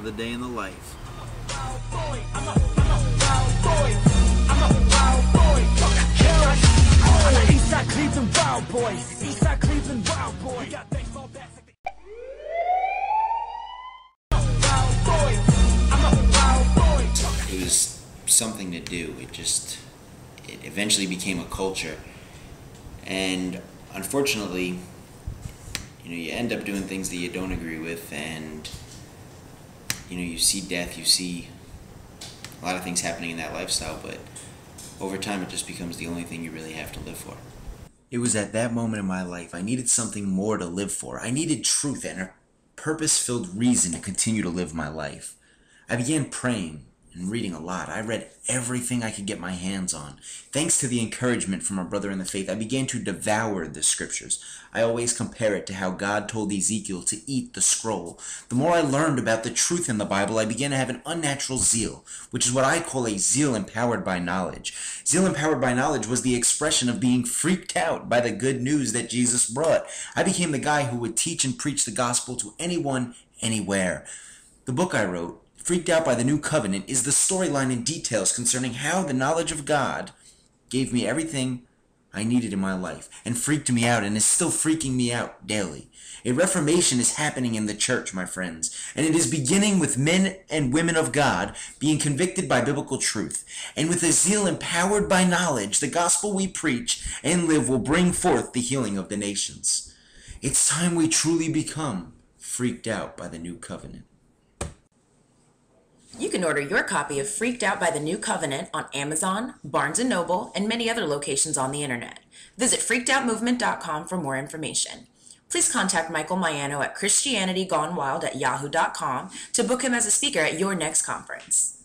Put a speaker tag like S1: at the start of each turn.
S1: another day in the life. It was something to do. It eventually became a culture. And unfortunately, you end up doing things that you don't agree with, and you see death, you see a lot of things happening in that lifestyle, but over time it just becomes the only thing you really have to live for. It was at that moment in my life I needed something more to live for. I needed truth and a purpose-filled reason to continue to live my life. I began praying and reading a lot. I read everything I could get my hands on. Thanks to the encouragement from a brother in the faith, I began to devour the scriptures. I always compare it to how God told Ezekiel to eat the scroll. The more I learned about the truth in the Bible, I began to have an unnatural zeal, which is what I call a zeal empowered by knowledge. Zeal empowered by knowledge was the expression of being freaked out by the good news that Jesus brought. I became the guy who would teach and preach the gospel to anyone, anywhere. The book I wrote, Freaked Out by the New Covenant, is the storyline and details concerning how the knowledge of God gave me everything I needed in my life and freaked me out and is still freaking me out daily. A reformation is happening in the church, my friends, and it is beginning with men and women of God being convicted by biblical truth. And with a zeal empowered by knowledge, the gospel we preach and live will bring forth the healing of the nations. It's time we truly become freaked out by the new covenant.
S2: You can order your copy of Freaked Out by the New Covenant on Amazon, Barnes & Noble, and many other locations on the internet. Visit freakedoutmovement.com for more information. Please contact Michael Miano at ChristianityGoneWild@yahoo.com to book him as a speaker at your next conference.